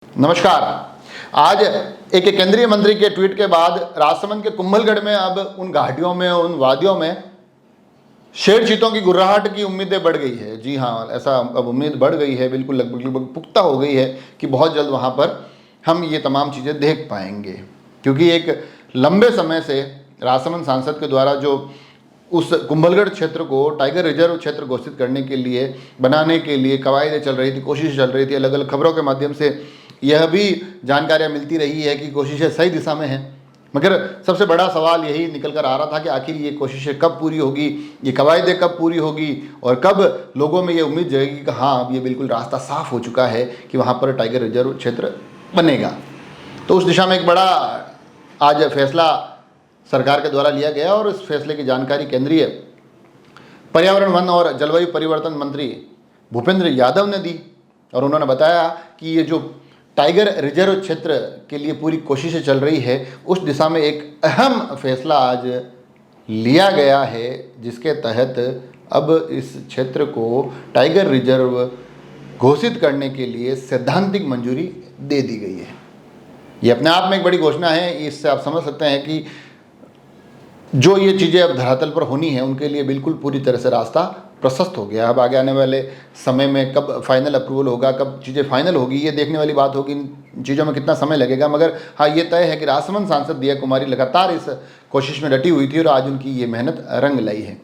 नमस्कार। आज एक केंद्रीय मंत्री के ट्वीट के बाद राजसमंद के कुंभलगढ़ में अब उन घाटियों में, उन वादियों में शेर चीतों की गुर्राहट की उम्मीदें बढ़ गई है। जी हाँ, ऐसा अब उम्मीद बढ़ गई है, बिल्कुल लगभग पुख्ता हो गई है कि बहुत जल्द वहाँ पर हम ये तमाम चीज़ें देख पाएंगे। क्योंकि एक लंबे समय से राजसमंद सांसद के द्वारा जो उस कुंभलगढ़ क्षेत्र को टाइगर रिजर्व क्षेत्र घोषित करने के लिए, बनाने के लिए कवायदें चल रही थी, कोशिश चल रही थी। अलग अलग खबरों के माध्यम से यह भी जानकारियाँ मिलती रही है कि कोशिशें सही दिशा में हैं, मगर सबसे बड़ा सवाल यही निकल कर आ रहा था कि आखिर ये कोशिशें कब पूरी होगी, ये कवायदें कब पूरी होगी और कब लोगों में ये उम्मीद जगेगी कि हाँ, अब ये बिल्कुल रास्ता साफ हो चुका है कि वहाँ पर टाइगर रिजर्व क्षेत्र बनेगा। तो उस दिशा में एक बड़ा आज फैसला सरकार के द्वारा लिया गया और इस फैसले की जानकारी केंद्रीय पर्यावरण, वन और जलवायु परिवर्तन मंत्री भूपेंद्र यादव ने दी। और उन्होंने बताया कि ये जो टाइगर रिजर्व क्षेत्र के लिए पूरी कोशिशें चल रही है, उस दिशा में एक अहम फैसला आज लिया गया है, जिसके तहत अब इस क्षेत्र को टाइगर रिजर्व घोषित करने के लिए सैद्धांतिक मंजूरी दे दी गई है। ये अपने आप में एक बड़ी घोषणा है। इससे आप समझ सकते हैं कि जो ये चीज़ें अब धरातल पर होनी है, उनके लिए बिल्कुल पूरी तरह से रास्ता प्रशस्त हो गया। अब आगे आने वाले समय में कब फाइनल अप्रूवल होगा, कब चीज़ें फाइनल होगी, ये देखने वाली बात होगी। इन चीज़ों में कितना समय लगेगा, मगर हाँ, ये तय है कि राजसमंद सांसद दिया कुमारी लगातार इस कोशिश में डटी हुई थी और आज उनकी ये मेहनत रंग लाई है।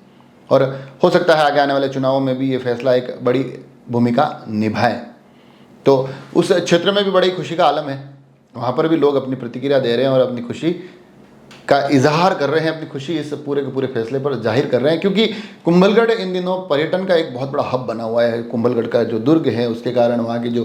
और हो सकता है आगे आने वाले चुनावों में भी ये फैसला एक बड़ी भूमिका निभाए। तो उस क्षेत्र में भी बड़ी खुशी का आलम है। वहाँ पर भी लोग अपनी प्रतिक्रिया दे रहे हैं और अपनी खुशी का इजहार कर रहे हैं, अपनी खुशी इस पूरे के पूरे फैसले पर जाहिर कर रहे हैं। क्योंकि कुंभलगढ़ इन दिनों पर्यटन का एक बहुत बड़ा हब बना हुआ है। कुंभलगढ़ का जो दुर्ग है, उसके कारण वहाँ की जो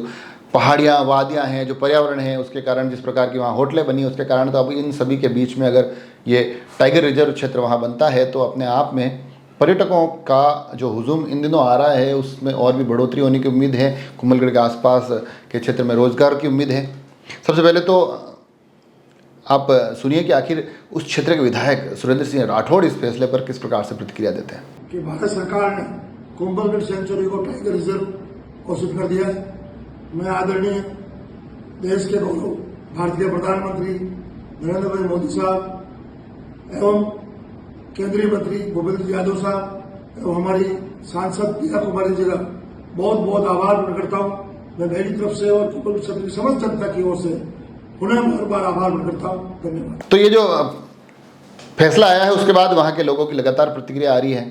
पहाड़ियाँ, वादियाँ हैं, जो पर्यावरण है, उसके कारण जिस प्रकार की वहाँ होटलें बनी, उसके कारण तो अब इन सभी के बीच में अगर ये टाइगर रिजर्व क्षेत्र वहाँ बनता है तो अपने आप में पर्यटकों का जो हुजूम इन दिनों आ रहा है, उसमें और भी बढ़ोतरी होने की उम्मीद है। कुंभलगढ़ के आसपास के क्षेत्र में रोजगार की उम्मीद है। सबसे पहले तो आप सुनिए कि आखिर उस क्षेत्र के विधायक सुरेंद्र सिंह राठौड़ इस फैसले पर किस प्रकार से प्रतिक्रिया देते हैं। कि भारत सरकार ने कुंभलगढ़ सेंचुरी को टाइगर रिजर्व घोषित कर दिया है। मैं आदरणीय देश के गौरव भारतीय प्रधानमंत्री नरेंद्र भाई मोदी साहब एवं केंद्रीय मंत्री भूपेंद्र यादव साहब एवं हमारी सांसद प्रिया कुमारी जी का बहुत बहुत आभार प्रकट करता हूँ। मैं मेरी तरफ से और कुंभलगढ़ क्षेत्र की समस्त जनता की ओर से उन्हें बार बार आभार प्रकट करता हूँ। धन्यवाद। तो ये जो फैसला आया है, उसके बाद वहाँ के लोगों की लगातार प्रतिक्रिया आ रही है।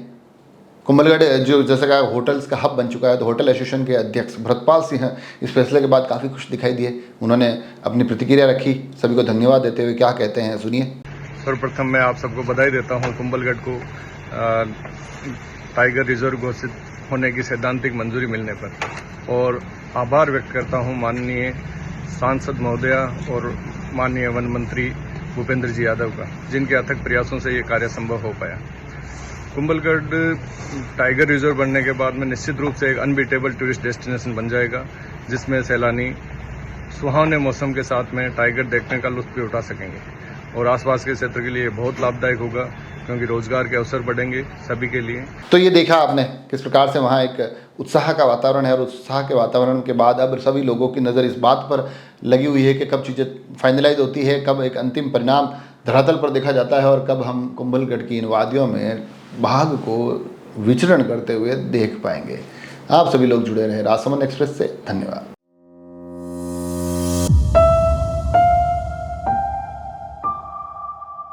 कुंभलगढ़ जो जैसे कहा होटल्स का हब बन चुका है, तो होटल एसोसिएशन के अध्यक्ष भरतपाल सिंह इस फैसले के बाद काफ़ी खुश दिखाई दिए। उन्होंने अपनी प्रतिक्रिया रखी, सभी को धन्यवाद देते हुए क्या कहते हैं, सुनिए। सर्वप्रथम मैं आप सबको बधाई देता हूं कुंभलगढ़ को टाइगर रिजर्व घोषित होने की सैद्धांतिक मंजूरी मिलने पर, और आभार व्यक्त करता हूं माननीय सांसद महोदया और माननीय वन मंत्री भूपेंद्र जी यादव का, जिनके अथक प्रयासों से ये कार्य संभव हो पाया। कुंभलगढ़ टाइगर रिजर्व बनने के बाद में निश्चित रूप से एक अनबीटेबल टूरिस्ट डेस्टिनेशन बन जाएगा, जिसमें सैलानी सुहावने मौसम के साथ में टाइगर देखने का लुत्फ भी उठा सकेंगे और आसपास के क्षेत्र के लिए बहुत लाभदायक होगा, क्योंकि रोजगार के अवसर बढ़ेंगे सभी के लिए। तो ये देखा आपने किस प्रकार से वहाँ एक उत्साह का वातावरण है और उत्साह के वातावरण के बाद अब सभी लोगों की नज़र इस बात पर लगी हुई है कि कब चीज़ें फाइनलाइज होती है, कब एक अंतिम परिणाम धरातल पर देखा जाता है और कब हम कुंभलगढ़ की इन वादियों में बाघ को विचरण करते हुए देख पाएंगे। आप सभी लोग जुड़े रहे राजसमंद एक्सप्रेस से। धन्यवाद।